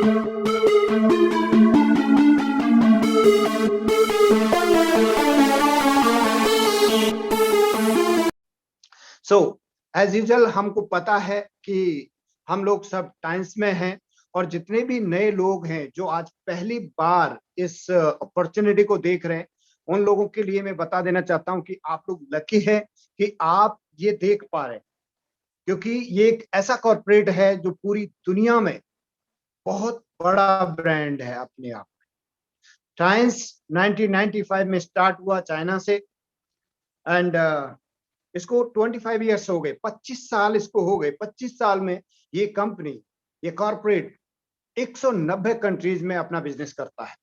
So as usual हमको पता है कि हम लोग सब टाइम्स में हैं, और जितने भी नए लोग हैं जो आज पहली बार इस अपॉर्चुनिटी को देख रहे हैं, उन लोगों के लिए मैं बता देना चाहता हूं कि आप लोग लकी हैं कि आप ये देख पा रहे हैं, क्योंकि ये एक ऐसा कॉर्पोरेट है जो पूरी दुनिया में बहुत बड़ा ब्रांड है अपने आप। टाइम्स 1995 में स्टार्ट हुआ चाइना से, एंड इसको 25 ईयर्स हो गए, 25 साल इसको हो गए। 25 साल में ये कंपनी, ये कॉर्पोरेट 190 कंट्रीज में अपना बिजनेस करता है।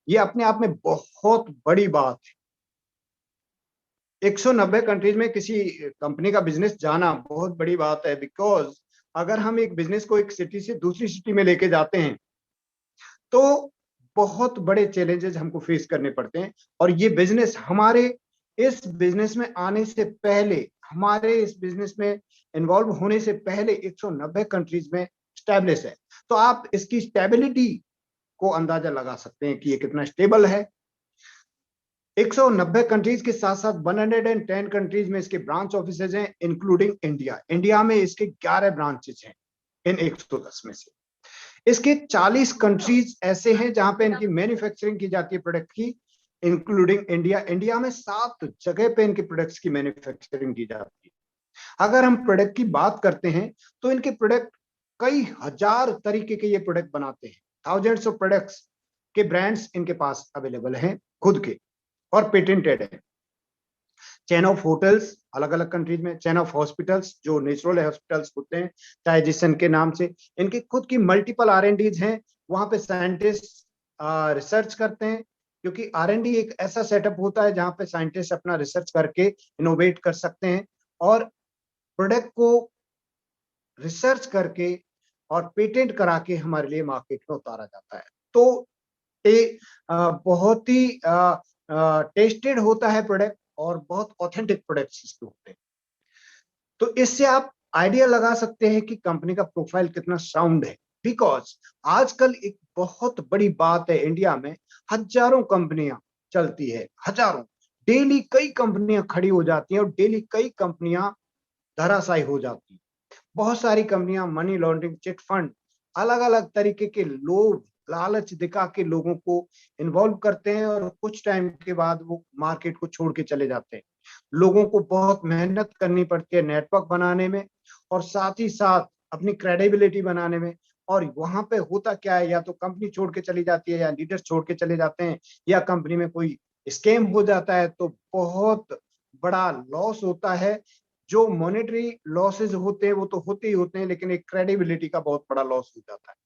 ये अपने आप में बहुत बड़ी बात है। 190 कंट्रीज में किसी कंपनी का बिजनेस जाना बहुत बड़ी बात है, बिकॉज अगर हम एक बिजनेस को एक सिटी से दूसरी सिटी में लेके जाते हैं तो बहुत बड़े चैलेंजेस हमको फेस करने पड़ते हैं। और ये बिजनेस हमारे इस बिजनेस में आने से पहले, हमारे इस बिजनेस में इन्वॉल्व होने से पहले 190 कंट्रीज में स्टैब्लिश है। तो आप इसकी स्टेबिलिटी को अंदाजा लगा सकते हैं कि ये कितना स्टेबल है। 190 कंट्रीज के साथ साथ 110 कंट्रीज में इसके ब्रांच ऑफिसेज हैं, इंक्लूडिंग इंडिया। इंडिया में इसके 11 ब्रांचेज हैं इन 110 में से। इसके 40 कंट्रीज ऐसे हैं जहां पे इनकी मैन्युफैक्चरिंग की जाती है प्रोडक्ट की, इंक्लूडिंग इंडिया। इंडिया में 7 जगह पे इनके प्रोडक्ट्स की मैन्युफैक्चरिंग की जाती है। अगर हम प्रोडक्ट की बात करते हैं तो इनके प्रोडक्ट कई हजार तरीके के ये प्रोडक्ट बनाते हैं। थाउजेंड्स ऑफ प्रोडक्ट्स के ब्रांड्स इनके पास अवेलेबल हैं खुद के, और पेटेंटेड है। चेन ऑफ होटल्स अलग अलग कंट्रीज में, चेन ऑफ हॉस्पिटल्स जो नेचुरल हॉस्पिटल्स होते हैं डाइजेशन के नाम से, इनकी खुद की मल्टीपल R&Ds हैं। वहां पे साइंटिस्ट रिसर्च करते हैं, क्योंकि R&D एक ऐसा सेटअप होता है जहां पे साइंटिस्ट अपना रिसर्च करके इनोवेट कर सकते हैं और प्रोडक्ट को रिसर्च करके और पेटेंट करा के हमारे लिए मार्केट में उतारा जाता है। तो बहुत ही टेस्टेड होता है प्रोडक्ट, और बहुत ऑथेंटिक प्रोडक्ट्स इसके होते हैं। तो इससे आप आइडिया लगा सकते हैं कि कंपनी का प्रोफाइल कितना साउंड है। बिकॉज आजकल एक बहुत बड़ी बात है, इंडिया में हजारों कंपनियां चलती है, हजारों, डेली कई कंपनियां खड़ी हो जाती हैं और डेली कई कंपनियां धराशायी हो जाती हैं। बहुत सारी कंपनियां मनी लॉन्ड्रिंग, चिट फंड, अलग अलग तरीके के लोग लालच दिखा के लोगों को इन्वॉल्व करते हैं, और कुछ टाइम के बाद वो मार्केट को छोड़ के चले जाते हैं। लोगों को बहुत मेहनत करनी पड़ती है नेटवर्क बनाने में, और साथ ही साथ अपनी क्रेडिबिलिटी बनाने में। और वहां पे होता क्या है, या तो कंपनी छोड़ के चली जाती है, या लीडर्स छोड़ के चले जाते हैं, या कंपनी में कोई स्कैम हो जाता है, तो बहुत बड़ा लॉस होता है। जो मॉनेटरी लॉसेज होते हैं वो तो होते ही होते हैं, लेकिन एक क्रेडिबिलिटी का बहुत बड़ा लॉस हो जाता है।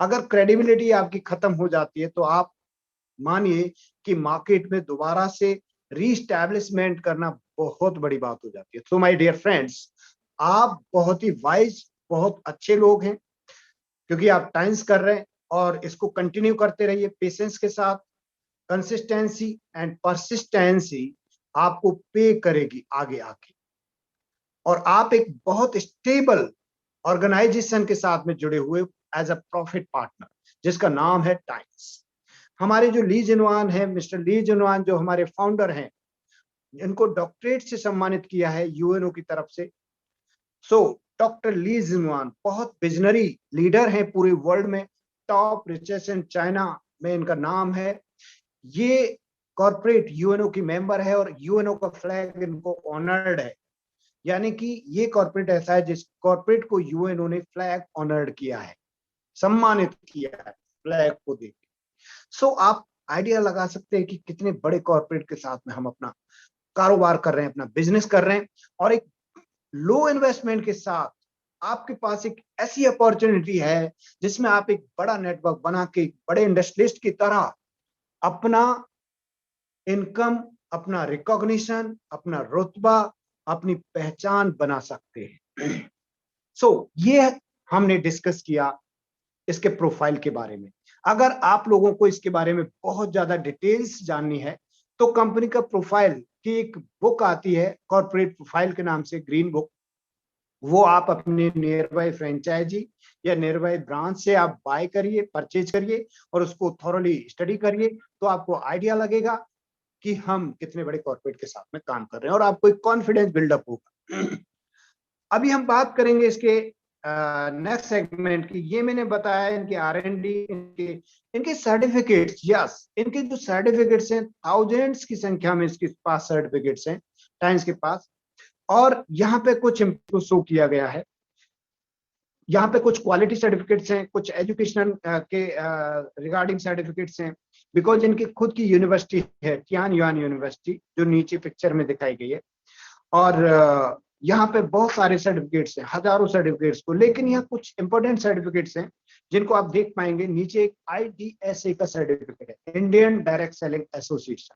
अगर क्रेडिबिलिटी आपकी खत्म हो जाती है तो आप मानिए कि मार्केट में दोबारा से रीस्टैब्लिशमेंट करना बहुत बड़ी बात हो जाती है। तो माय डियर फ्रेंड्स, आप बहुत ही वाइज, बहुत अच्छे लोग हैं, क्योंकि आप टाइम्स कर रहे हैं, और इसको कंटिन्यू करते रहिए पेशेंस के साथ। कंसिस्टेंसी एंड परसिस्टेंसी आपको पे करेगी आगे आके, और आप एक बहुत स्टेबल ऑर्गेनाइजेशन के साथ में जुड़े हुए एज अ प्रॉफिट पार्टनर, जिसका नाम है टाइम्स। हमारे जो ली जिनवान है, मिस्टर ली जिनवान, जो हमारे फाउंडर हैं, इनको डॉक्टरेट से सम्मानित किया है यूएनओ की तरफ से। सो डॉक्टर ली जिनवान बहुत विजनरी लीडर हैं पूरे वर्ल्ड में। टॉप रिचेस्ट इन चाइना में इनका नाम है। ये कॉर्पोरेट यूएनओ की मेंबर है, और यूएनओ का फ्लैग इनको ऑनर्ड है। यानी कि ये कॉर्पोरेट ऐसा है जिस कॉर्पोरेट को यूएनओ ने फ्लैग ऑनर्ड किया है, सम्मानित किया है फ्लैग को देकर। सो आप आइडिया लगा सकते हैं कि कितने बड़े कॉर्पोरेट के साथ में हम अपना कारोबार कर रहे हैं, अपना बिजनेस कर रहे हैं, और एक लो इन्वेस्टमेंट के साथ आपके पास एक ऐसी अपॉर्चुनिटी है जिसमें आप एक बड़ा नेटवर्क बना के बड़े इंडस्ट्रियलिस्ट की तरह अपना इनकम, अपना रिकॉग्निशन, अपना रुतबा, अपनी पहचान बना सकते हैं। सो ये हमने डिस्कस किया इसके प्रोफाइल के बारे में। अगर आप लोगों को इसके बारे में बहुत ज्यादा डिटेल्स जाननी है तो कंपनी का प्रोफाइल की एक बुक आती है कॉर्पोरेट प्रोफाइल के नाम से, ग्रीन बुक। वो आप अपने नियर बाय फ्रेंचाइजी या नियर बाय ब्रांच से आप बाय करिए, परचेज करिए और उसको थॉरली स्टडी करिए, तो आपको आइडिया लगेगा कि हम कितने बड़े कॉर्पोरेट के साथ में काम कर रहे हैं और आपको एक कॉन्फिडेंस बिल्डअप होगा। अभी हम बात करेंगे इसके नेक्स्ट सेगमेंट की। ये मैंने बताया इनके R&D, इनके इनके सर्टिफिकेट्स, यस, इनके जो सर्टिफिकेट्स हैं थाउजेंड्स की संख्या में इसके पास सर्टिफिकेट्स हैं टाइम्स के पास। और यहाँ पे कुछ इनको शो किया गया है, यहाँ पे कुछ क्वालिटी सर्टिफिकेट्स हैं, कुछ एजुकेशनल के रिगार्डिंग सर्टिफिकेट्स हैं, बिकॉज इनकी खुद की यूनिवर्सिटी है, तियान युआन यूनिवर्सिटी, जो नीचे पिक्चर में दिखाई गई है। और यहाँ पे बहुत सारे सर्टिफिकेट्स हैं, हजारों सर्टिफिकेट्स को, लेकिन यहाँ कुछ इंपॉर्टेंट सर्टिफिकेट्स हैं जिनको आप देख पाएंगे। नीचे एक IDSA का सर्टिफिकेट है, इंडियन डायरेक्ट सेलिंग एसोसिएशन,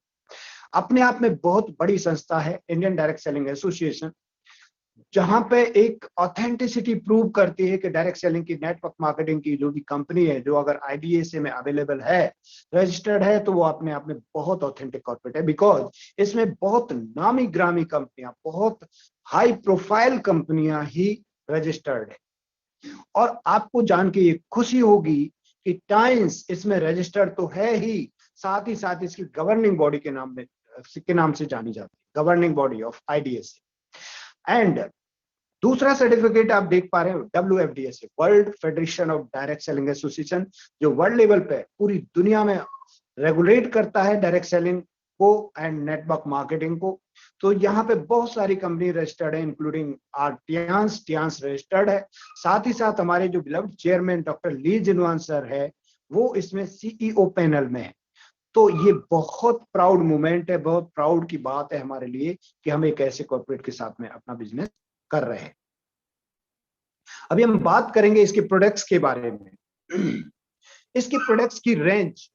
अपने आप में बहुत बड़ी संस्था है इंडियन डायरेक्ट सेलिंग एसोसिएशन, जहां पे एक ऑथेंटिसिटी प्रूव करती है कि डायरेक्ट सेलिंग की, नेटवर्क मार्केटिंग की जो भी कंपनी है, जो अगर IDSA में अवेलेबल है, रजिस्टर्ड है, तो वो अपने आप में बहुत ऑथेंटिक कॉर्पोरेट है, बिकॉज इसमें बहुत नामी ग्रामी कंपनियां, बहुत हाई प्रोफाइल कंपनियां ही रजिस्टर्ड है। और आपको जान के ये खुशी होगी कि टाइम्स इसमें रजिस्टर्ड तो है ही, साथ ही साथ इसकी गवर्निंग बॉडी के नाम से जानी जाती है, governing body of IDSA। And दूसरा सर्टिफिकेट आप देख पा रहे हैं, WFDSA, world federation of direct selling association, जो वर्ल्ड लेवल पे पूरी दुनिया में रेगुलेट करता है डायरेक्ट सेलिंग को एंड नेटवर्क मार्केटिंग को। तो यहाँ पे बहुत सारी कंपनी रजिस्टर्ड है, इंक्लूडिंग टियांस रजिस्टर्ड है। साथ ही साथ हमारे जो beloved chairman doctor Li जिनवान sir है, वो इसमें CEO पैनल में है। तो ये बहुत प्राउड मोमेंट है, बहुत प्राउड की बात है हमारे लिए कि हम एक ऐसे कॉर्पोरेट के साथ में अपना बिजनेस कर रहे हैं। अभी हम बात करेंगे इसके प्रोडक्ट्स के बारे में। इसके प्रोडक्ट्स की रेंज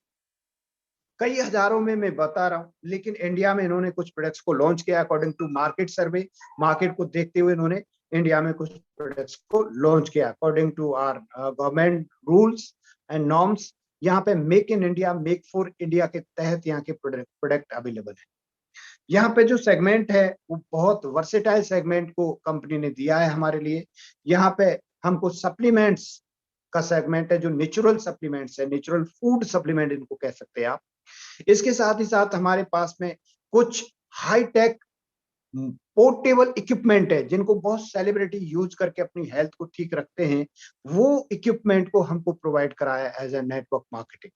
कई हजारों में मैं बता रहा हूं, लेकिन इंडिया में इन्होंने कुछ प्रोडक्ट्स को लॉन्च किया according to market survey. Market को देखते हुए इन्होंने इंडिया में कुछ प्रोडक्ट्स को लॉन्च किया according to our government rules and norms. यहाँ पे make in India, make for India के तहत यहाँ के प्रोडक्ट अवेलेबल है। यहाँ पे जो सेगमेंट है वो बहुत वर्सेटाइल सेगमेंट को कंपनी ने दिया है हमारे लिए। यहाँ पे हमको सप्लीमेंट्स का सेगमेंट है, जो नेचुरल सप्लीमेंट्स है, नेचुरल फूड सप्लीमेंट इनको कह सकते हैं आप। इसके साथ ही साथ हमारे पास में कुछ हाई टेक पोर्टेबल इक्विपमेंट है, जिनको बहुत सेलिब्रिटी यूज करके अपनी हेल्थ को ठीक रखते हैं। वो इक्विपमेंट को हमको प्रोवाइड कराया एज ए नेटवर्क मार्केटिंग।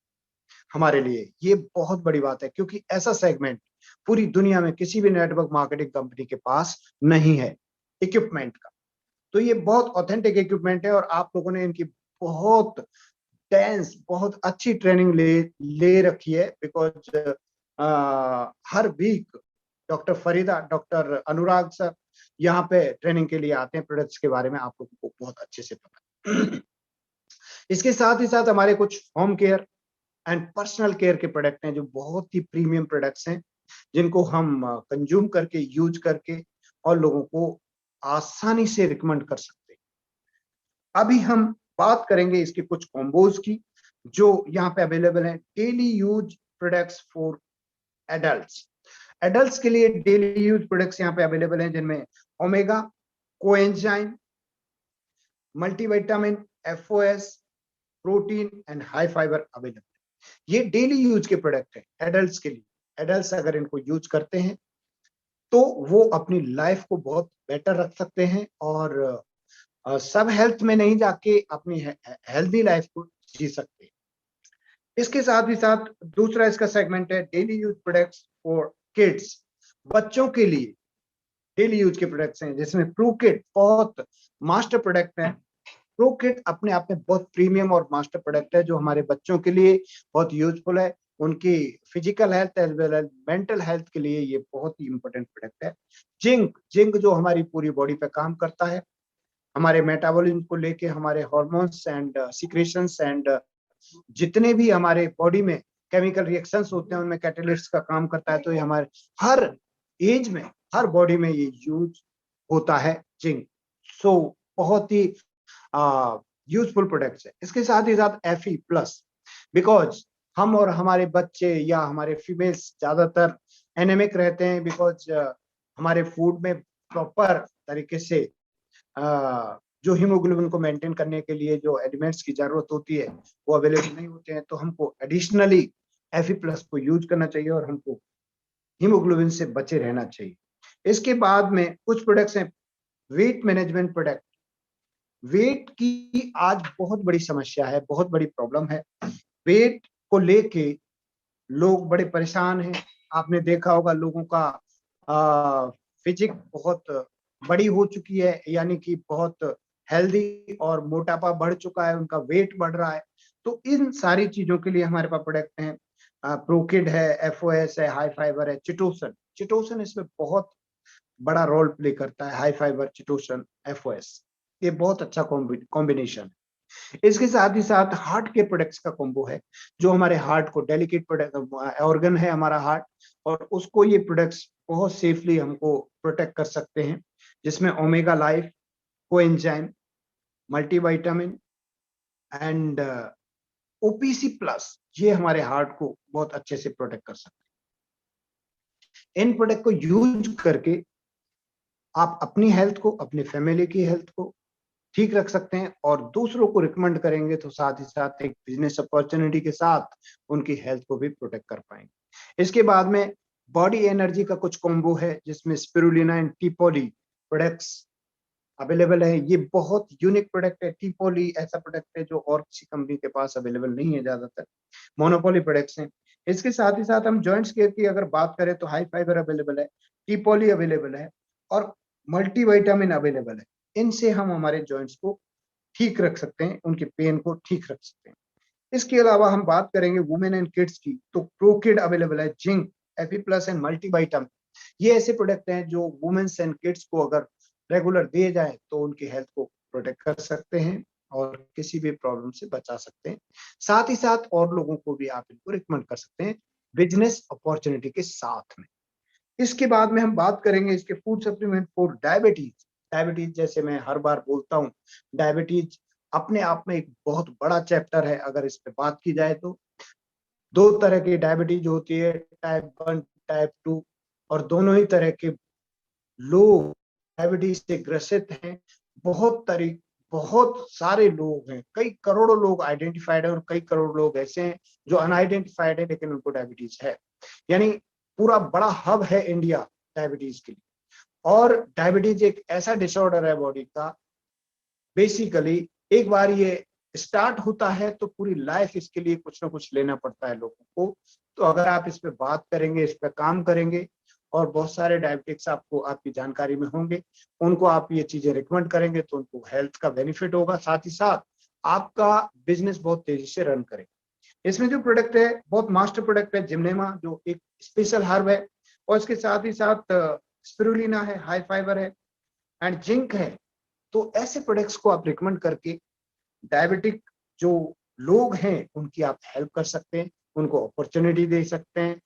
हमारे लिए ये बहुत बड़ी बात है, क्योंकि ऐसा सेगमेंट पूरी दुनिया में किसी भी नेटवर्क मार्केटिंग कंपनी के पास नहीं है इक्विपमेंट का। तो ये बहुत ऑथेंटिक इक्विपमेंट है और आप लोगों ने इनकी बहुत डेंस, बहुत अच्छी ट्रेनिंग ले रखी है, बिकॉज हर week doctor Farida, doctor Anurag sir यहाँ पे ट्रेनिंग के लिए आते हैं। प्रोडक्ट्स के बारे में आप लोगों को बहुत अच्छे से पता है। इसके साथ ही साथ हमारे कुछ home care and personal care के प्रोडक्ट हैं, जो बहुत ही प्रीमियम प्रोडक्ट्स हैं, जिनको हम कंज्यूम करके, यूज करके और लोगों को आसानी से रिकमेंड कर सकते हैं। अभी हम बात करेंगे इसके कुछ कॉम्बोज की, जो यहाँ पे अवेलेबल है। Daily use products for adults, adults के लिए डेली यूज प्रोडक्ट्स यहाँ पे अवेलेबल हैं, जिनमें omega, coenzyme, multivitamin, FOS, protein and high fibre available. ये डेली यूज के प्रोडक्ट है एडल्ट्स के लिए। एडल्ट्स अगर इनको यूज करते हैं तो वो अपनी लाइफ को बहुत बेटर रख सकते हैं और सब हेल्थ में नहीं जाके अपनी हेल्दी लाइफ को जी सकते हैं। इसके साथ ही साथ दूसरा इसका सेगमेंट है daily use products for kids, बच्चों के लिए डेली यूज के प्रोडक्ट्स हैं, जिसमें प्रो किड बहुत मास्टर प्रोडक्ट है। प्रो किड अपने आप में बहुत प्रीमियम और मास्टर प्रोडक्ट है, जो हमारे बच्चों के लिए बहुत यूजफुल है। उनकी physical health as well as mental health के लिए ये बहुत ही इंपॉर्टेंट प्रोडक्ट है। जिंक, जिंक जो हमारी पूरी बॉडी पे काम करता है, हमारे मेटाबॉलिज्म को लेके, हमारे हार्मोन्स एंड सिक्रेशंस एंड जितने भी हमारे बॉडी में केमिकल रिएक्शंस होते हैं, उनमें कैटलिस्ट का काम करता है। तो ये हमारे हर एज में, हर बॉडी में ये यूज होता है जिंक। सो बहुत ही यूजफुल प्रोडक्ट्स है। इसके साथ ही साथ Fe+, बिकॉज हम और हमारे बच्चे या हमारे फीमेल्स ज्यादातर एनेमिक रहते हैं, बिकॉज हमारे फूड में प्रॉपर तरीके से जो हीमोग्लोबिन को मेंटेन करने के लिए जो एलिमेंट्स की जरूरत होती है वो अवेलेबल नहीं होते हैं, तो हमको एडिशनली Fe+ को यूज करना चाहिए और हमको हीमोग्लोबिन से बचे रहना चाहिए। इसके बाद में कुछ प्रोडक्ट्स हैं वेट मैनेजमेंट प्रोडक्ट। वेट की आज बहुत बड़ी समस्या है, बहुत बड़ी प्रॉब्लम है। वेट को लेके लोग बड़े परेशान हैं। आपने देखा होगा लोगों का फिजिक बहुत बड़ी हो चुकी है, यानी कि बहुत हेल्दी और मोटापा बढ़ चुका है, उनका वेट बढ़ रहा है। तो इन सारी चीजों के लिए हमारे पास प्रोडक्ट हैं, प्रोकिड है, एफओएस है, हाई फाइबर है, चिटोसन। चिटोसन इसमें बहुत बड़ा रोल प्ले करता है। हाई फाइबर, चिटोसन, एफओएस, ये बहुत अच्छा कॉम्बिनेशन है। इसके साथ ही साथ हार्ट के प्रोडक्ट्स का कॉम्बो है, जो हमारे हार्ट को डेलिकेट प्रोडक्ट ऑर्गन है हमारा हार्ट, और उसको ये प्रोडक्ट्स बहुत सेफली हमको प्रोटेक्ट कर सकते हैं, जिसमें omega life, coenzyme, multivitamin and OPC+, ये हमारे हार्ट को बहुत अच्छे से प्रोटेक्ट कर सकते हैं। इन प्रोडक्ट को यूज करके आप अपनी हेल्थ को, अपनी फैमिली की हेल्थ को ठीक रख सकते हैं और दूसरों को रिकमेंड करेंगे तो साथ ही साथ एक बिजनेस अपॉर्चुनिटी के साथ उनकी हेल्थ को भी प्रोटेक्ट कर पाएंगे। इसके बाद में बॉडी एनर्जी का कुछ कॉम्बो है, जिसमें स्पिरुलिना एंड टीपॉली प्रोडक्ट्स अवेलेबल है। ये बहुत यूनिक प्रोडक्ट है। टीपॉली ऐसा प्रोडक्ट है जो और किसी कंपनी के पास अवेलेबल नहीं है, ज्यादातर मोनोपोली प्रोडक्ट्स हैं। इसके साथ ही साथ हम जॉइंट्स केयर की अगर बात करें तो हाई फाइबर अवेलेबल है, टीपॉली अवेलेबल है और मल्टीविटामिन अवेलेबल है। इनसे हम हमारे जॉइंट्स को ठीक रख सकते हैं, उनके पेन को ठीक रख सकते हैं। इसके अलावा हम बात करेंगे वुमेन एंड किड्स की, तो प्रोकिड अवेलेबल है, जिंक, Fe+ एंड मल्टीविटामिन। ये ऐसे प्रोडक्ट हैं जो वुमेन्स एंड किड्स को अगर रेगुलर दिए जाए तो उनकी हेल्थ को प्रोटेक्ट कर सकते हैं और किसी भी प्रॉब्लम से बचा सकते हैं। साथ ही साथ और लोगों को भी आप इनको रिकमेंड कर सकते हैं बिजनेस अपॉर्चुनिटी के साथ में। इसके बाद में हम बात करेंगे इसके food supplement for diabetes. Diabetes, जैसे मैं हर बार बोलता हूँ, डायबिटीज अपने आप में एक बहुत बड़ा चैप्टर है। अगर इस पे बात की जाए तो दो तरह की डायबिटीज होती है, टाइप 1, टाइप 2, और दोनों ही तरह के लोग डायबिटीज से ग्रसित हैं। बहुत सारे लोग हैं, कई करोड़ों लोग आइडेंटिफाइड है और कई करोड़ लोग ऐसे हैं जो अनआइडेंटिफाइड है लेकिन उनको डायबिटीज है। यानी पूरा बड़ा हब है इंडिया डायबिटीज के लिए। और डायबिटीज एक ऐसा डिसऑर्डर है बॉडी का, बेसिकली एक बार ये स्टार्ट होता है तो पूरी लाइफ इसके लिए कुछ ना कुछ लेना पड़ता है लोगों को। तो अगर आप इस पे बात करेंगे, इस पे काम करेंगे, और बहुत सारे डायबिटिक्स आपको आपकी जानकारी में होंगे, उनको आप ये चीजें रिकमेंड करेंगे तो उनको हेल्थ का बेनिफिट होगा, साथ ही साथ आपका बिजनेस बहुत तेजी से रन करेगा। इसमें जो प्रोडक्ट है बहुत मास्टर प्रोडक्ट है, जिम्नेमा, जो एक स्पेशल हर्ब है, और इसके साथ ही साथ स्पिरुलिना है, हाई फाइबर है एंड जिंक है। तो ऐसे प्रोडक्ट्स को आप रिकमेंड करके डायबिटिक जो लोग हैं उनकी आप हेल्प कर सकते हैं, उनको अपॉर्चुनिटी दे सकते हैं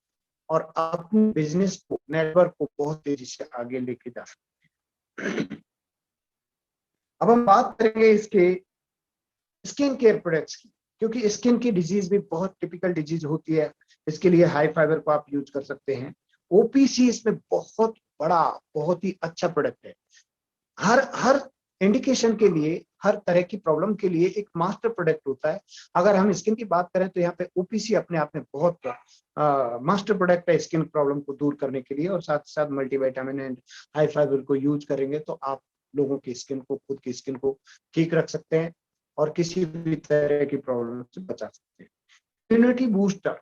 और अपने बिजनेस को, नेटवर्क को बहुत तेजी से आगे लेके जा सकते हैं। अब हम बात करेंगे इसके स्किन केयर प्रोडक्ट्स की, क्योंकि स्किन की डिजीज भी बहुत टिपिकल डिजीज होती है। इसके लिए हाई फाइबर को आप यूज कर सकते हैं। OPC इसमें बहुत बड़ा, बहुत ही अच्छा प्रोडक्ट है। हर हर इंडिकेशन के लिए, हर तरह की प्रॉब्लम के लिए एक मास्टर प्रोडक्ट होता है। अगर हम स्किन की बात करें तो यहाँ पे OPC अपने आप में बहुत मास्टर प्रोडक्ट है स्किन प्रॉब्लम को दूर करने के लिए, और साथ साथ मल्टीविटामिन एंड हाई फाइबर को यूज करेंगे तो आप लोगों की स्किन को, खुद की स्किन को ठीक रख सकते हैं और किसी भी तरह की प्रॉब्लम से बचा सकते हैं। इम्यूनिटी बूस्टर,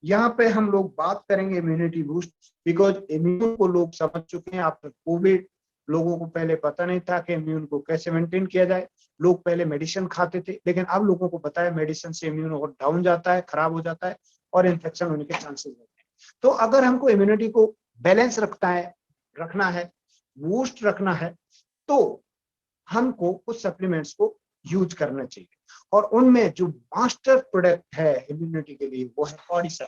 यहाँ पे हम लोग बात करेंगे इम्यूनिटी बूस्ट, बिकॉज इम्यून को लोग समझ चुके हैं। आफ्टर कोविड लोगों को पहले पता नहीं था कि इम्यून को कैसे मेंटेन किया जाए। लोग पहले मेडिसिन खाते थे, लेकिन अब लोगों को पता है मेडिसिन से इम्यून और डाउन जाता है, खराब हो जाता है और इन्फेक्शन होने के चांसेस होते हैं। तो अगर हमको इम्यूनिटी को बैलेंस रखना है, बूस्ट रखना है, तो हमको कुछ सप्लीमेंट्स को यूज करना चाहिए। और उनमें जो मास्टर प्रोडक्ट है इम्यूनिटी के लिए वो है बॉडीसर।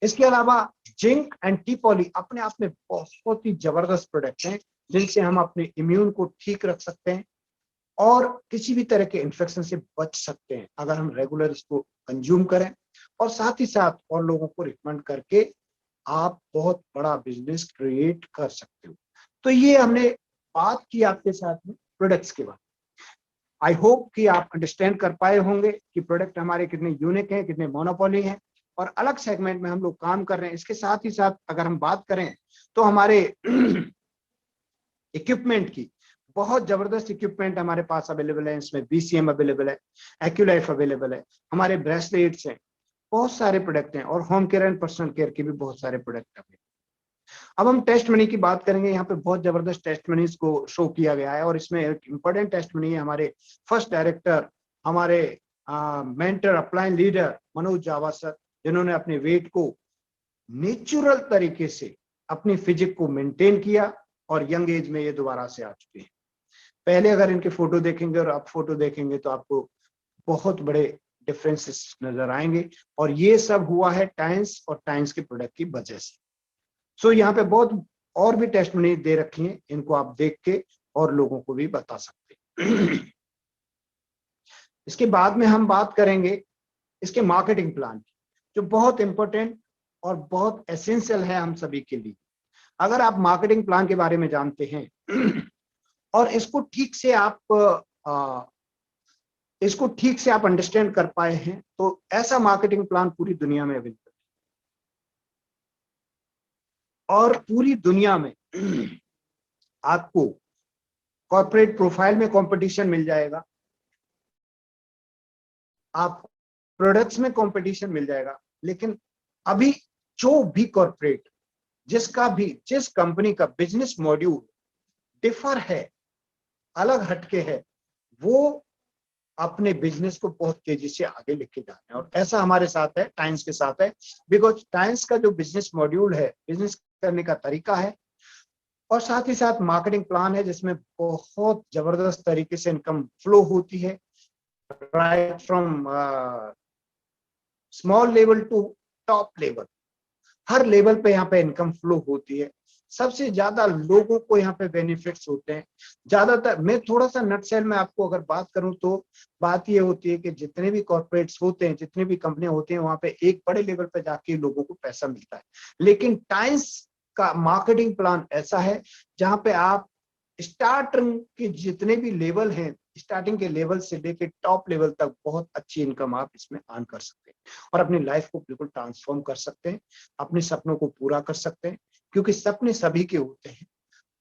इसके अलावा जिंक एंड टीपॉली अपने आप में बहुत ही जबरदस्त प्रोडक्ट हैं, जिनसे हम अपने इम्यून को ठीक रख सकते हैं और किसी भी तरह के इन्फेक्शन से बच सकते हैं अगर हम रेगुलर इसको कंज्यूम करें, और साथ ही साथ और लोगों को रिकमेंड करके आप बहुत बड़ा बिजनेस क्रिएट कर सकते हो। तो ये हमने बात की आपके साथ में प्रोडक्ट्स के बारे में। आई होप कि आप अंडरस्टैंड कर पाए होंगे कि प्रोडक्ट हमारे कितने यूनिक हैं, कितने मोनोपोली हैं और अलग सेगमेंट में हम लोग काम कर रहे हैं। इसके साथ ही साथ अगर हम बात करें तो हमारे इक्विपमेंट की, बहुत जबरदस्त इक्विपमेंट हमारे पास अवेलेबल है। इसमें BCM अवेलेबल है, एक्यूलाइफ अवेलेबल है, हमारे ब्रेसलेट्स हैं, बहुत सारे प्रोडक्ट हैं और home care and personal care के भी बहुत सारे प्रोडक्ट हैं। अब हम टेस्ट मनी की बात करेंगे। यहाँ पे बहुत जबरदस्त टेस्ट मनीज को शो किया गया है और इसमें एक इंपॉर्टेंट टेस्ट मनी है हमारे फर्स्ट डायरेक्टर, हमारे मेंटर अपलाइन लीडर मनोज जावा सर, जिन्होंने अपने वेट को नेचुरल तरीके से अपनी फिजिक को मेंटेन किया और यंग एज में ये दोबारा से आ चुके हैं। पहले अगर इनके फोटो देखेंगे और अब फोटो देखेंगे तो आपको बहुत बड़े डिफरेंसेस नजर आएंगे और ये सब हुआ है टाइम्स और टाइम्स के प्रोडक्ट की वजह से। सो यहाँ पे बहुत और भी टेस्टिमनी दे रखी हैं, इनको आप देख के और लोगों को भी बता सकते हैं। इसके बाद में हम बात करेंगे इसके मार्केटिंग प्लान की, जो बहुत इंपॉर्टेंट और बहुत एसेंशियल है हम सभी के लिए। अगर आप मार्केटिंग प्लान के बारे में जानते हैं और इसको ठीक से आप अंडरस्टैंड कर पाए हैं तो ऐसा मार्केटिंग प्लान पूरी दुनिया में अवेलेबल है और पूरी दुनिया में आपको कॉर्पोरेट प्रोफाइल में कंपटीशन मिल जाएगा, आप प्रोडक्ट्स में कंपटीशन मिल जाएगा। लेकिन अभी जो भी कॉर्पोरेट जिस कंपनी का बिजनेस मॉड्यूल डिफर है, अलग हटके है, वो अपने बिजनेस को बहुत तेजी से आगे लेके जा रहे हैं और ऐसा हमारे साथ है, टाइम्स के साथ है। बिकॉज टाइम्स का जो बिजनेस मॉड्यूल है, बिजनेस करने का तरीका है और साथ ही साथ मार्केटिंग प्लान है जिसमें बहुत जबरदस्त तरीके से इनकम फ्लो होती है, right from small level to top level. हर लेवल पे यहाँ पे इनकम फ्लो होती है। सबसे ज्यादा लोगों को यहाँ पे बेनिफिट्स होते हैं। ज्यादातर मैं थोड़ा सा नटसेल में आपको अगर बात करूं तो बात ये होती है कि जितने भी कॉर्पोरेट्स होते हैं, जितनी भी कंपनियां होती हैं, वहां पे एक बड़े लेवल पे जाके लोगों को पैसा मिलता है। लेकिन टाइम्स का मार्केटिंग प्लान ऐसा है जहां पे आप स्टार्टिंग के जितने भी लेवल हैं, स्टार्टिंग के लेवल से लेके टॉप लेवल तक बहुत अच्छी इनकम आप इसमें अर्न कर सकते हैं और अपनी लाइफ को बिल्कुल ट्रांसफॉर्म कर सकते हैं, अपने सपनों को पूरा कर सकते हैं। क्योंकि सपने सभी के होते हैं,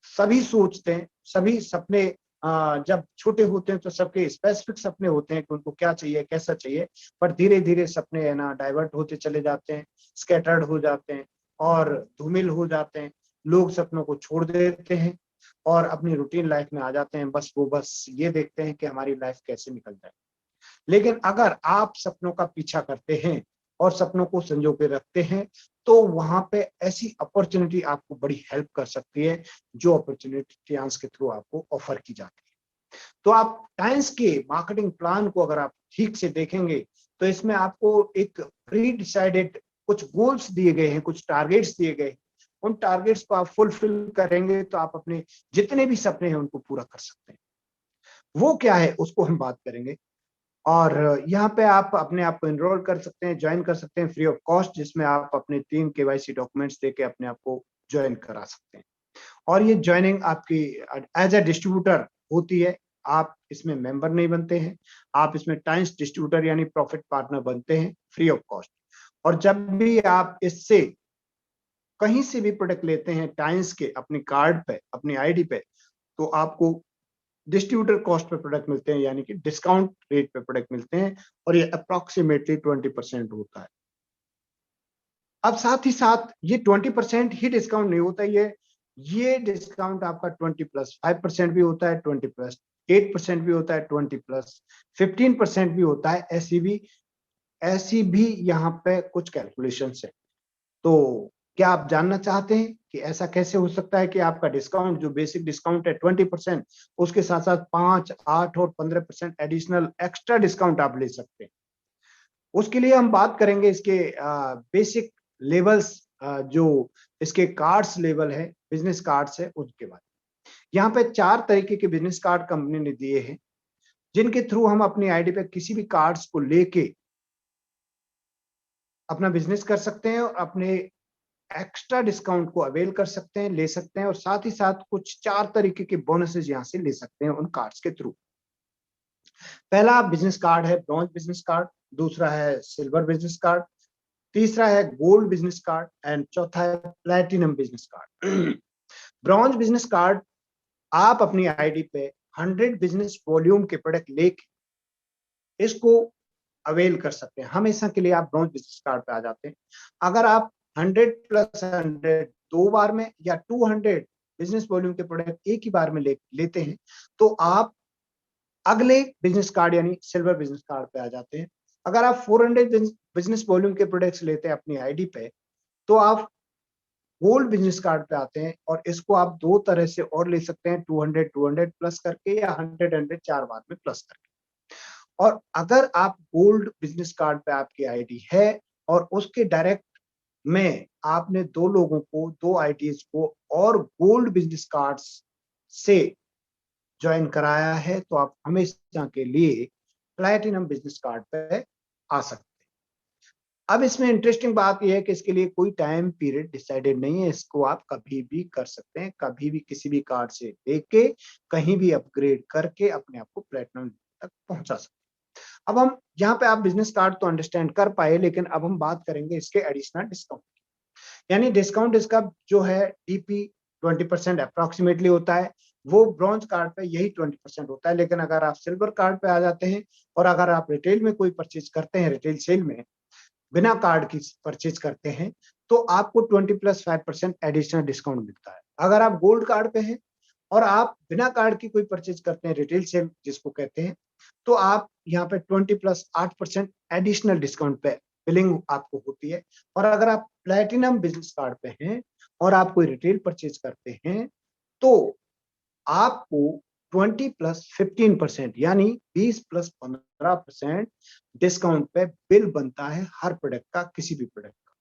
सभी सोचते हैं, सभी सपने जब छोटे होते हैं तो सबके स्पेसिफिक सपने होते हैं कि उनको क्या चाहिए, कैसा चाहिए, पर धीरे धीरे सपने है ना डाइवर्ट होते चले जाते हैं, स्कैटर्ड हो जाते हैं और धूमिल हो जाते हैं। लोग सपनों को छोड़ देते हैं और अपनी रूटीन लाइफ में आ जाते हैं। बस ये देखते हैं कि हमारी लाइफ कैसे निकल जाए। लेकिन अगर आप सपनों का पीछा करते हैं और सपनों को संजो के रखते हैं तो वहां पे ऐसी अपॉर्चुनिटी आपको बड़ी हेल्प कर सकती है, जो अपॉर्चुनिटी टाइम्स के थ्रू आपको ऑफर की जाती है। तो आप टाइम्स के मार्केटिंग प्लान को अगर आप ठीक से देखेंगे तो इसमें आपको एक प्री डिसाइडेड कुछ गोल्स दिए गए हैं, कुछ टारगेट्स दिए गए हैं। उन टारगेट्स को आप फुलफिल करेंगे तो आप अपने जितने भी सपने हैं उनको पूरा कर सकते हैं। वो क्या है उसको हम बात करेंगे। और यहाँ पे आप अपने आप को एनरोल कर सकते हैं, ज्वाइन कर सकते हैं फ्री ऑफ कॉस्ट, जिसमें आप अपने 3 KYC डॉक्यूमेंट्स देके अपने आप को ज्वाइन करा सकते हैं। और ये ज्वाइनिंग आपकी एज ए डिस्ट्रीब्यूटर होती है, आप इसमें मेंबर नहीं बनते हैं, आप इसमें टाइम्स डिस्ट्रीब्यूटर यानी प्रॉफिट पार्टनर बनते हैं फ्री ऑफ कॉस्ट। और जब भी आप इससे कहीं से भी प्रोडक्ट लेते हैं टाइम्स के अपने कार्ड पे, अपनी आईडी पे, तो आपको डिस्ट्रीब्यूटर कॉस्ट पे प्रोडक्ट मिलते हैं, यानी कि डिस्काउंट रेट पे प्रोडक्ट मिलते हैं और ये अप्रोक्सीमेटली 20% होता है। अब साथ ही साथ ये 20% ही डिस्काउंट नहीं होता, ये डिस्काउंट आपका 20+5% भी होता है, 20+8% भी होता है, 20+15% भी होता है। ऐसी भी यहाँ पे कुछ कैलकुलेशंस है। तो क्या आप जानना चाहते हैं कि ऐसा कैसे हो सकता है कि आपका डिस्काउंट जो बेसिक डिस्काउंट है 20%, उसके साथ साथ 5, 8 और 15% एडिशनल एक्स्ट्रा डिस्काउंट आप ले सकते हैं। उसके लिए हम बात करेंगे इसके बेसिक लेवल्स, जो इसके कार्ड्स लेवल है, बिजनेस कार्ड्स है, उसके बाद यहाँ पे 4 तरीके के बिजनेस कार्ड कंपनी ने दिए हैं, जिनके थ्रू हम अपनी आईडी पे किसी भी कार्ड्स को लेके अपना बिजनेस कर सकते हैं और अपने एक्स्ट्रा डिस्काउंट को अवेल कर सकते हैं, ले सकते हैं, और साथ ही साथ कुछ 4 तरीके के बोनसेस यहां से ले सकते हैं उन कार्ड्स के थ्रू। पहला बिजनेस कार्ड है ब्रॉन्ज बिजनेस कार्ड, दूसरा है सिल्वर बिजनेस कार्ड, तीसरा है गोल्ड बिजनेस कार्ड एंड चौथा है platinum business card. Bronze business card आप अपनी आईडी पे 100 बिजनेस वॉल्यूम के प्रोडक्ट लेके इसको अवेल कर सकते हैं। हमेशा के लिए आप ब्रॉन्ज बिजनेस कार्ड पे आ जाते हैं। अगर आप 100 प्लस 100 2 बार में या 200 बिजनेस वॉल्यूम के प्रोडक्ट एक ही बार में लेते हैं तो आप अगले बिजनेस कार्ड यानी सिल्वर बिजनेस कार्ड पे आ जाते हैं। अगर आप 400 बिजनेस वॉल्यूम के प्रोडक्ट्स लेते हैं अपनी आईडी पे तो आप गोल्ड बिजनेस कार्ड पे आते हैं, और इसको आप 2 तरह से और ले सकते हैं, 200 प्लस करके या 100 4 बार में प्लस करके। और अगर आप गोल्ड बिजनेस कार्ड पे आपकी आईडी है और उसके डायरेक्ट में आपने 2 लोगों को 2 आईडीज को और गोल्ड बिजनेस कार्ड्स से ज्वाइन कराया है तो आप हमेशा के लिए प्लैटिनम बिजनेस कार्ड पे आ सकते हैं। अब इसमें इंटरेस्टिंग बात यह है कि इसके लिए कोई टाइम पीरियड डिसाइडेड नहीं है, इसको आप कभी भी कर सकते हैं, कभी भी किसी भी कार्ड से लेके कहीं भी अपग्रेड करके अपने आप को प्लैटिनम तक पहुंचा सकते हैं। अब हम यहाँ पे आप बिजनेस कार्ड तो अंडरस्टैंड कर पाए, लेकिन अब हम बात करेंगे इसके एडिशनल डिस्काउंट, यानी डिस्काउंट इसका जो है डीपी 20% अप्रोक्सीमेटली होता है, वो ब्रॉन्ज कार्ड पे यही 20% होता है। लेकिन अगर आप सिल्वर कार्ड पे आ जाते हैं और अगर आप रिटेल में कोई परचेज करते हैं, रिटेल सेल में बिना कार्ड की परचेज करते हैं तो आपको 20+5% एडिशनल डिस्काउंट मिलता है। अगर आप गोल्ड कार्ड पे हैं और आप बिना कार्ड की कोई परचेज करते हैं, रिटेल सेल जिसको कहते हैं, तो आप यहाँ पे 20+8% एडिशनल डिस्काउंट पे बिलिंग आपको होती है। और अगर आप प्लैटिनम बिजनेस कार्ड पे हैं और आप कोई रिटेल परचेज करते हैं तो आपको 20+15% यानी 20+15% डिस्काउंट पे बिल बनता है हर प्रोडक्ट का, किसी भी प्रोडक्ट का।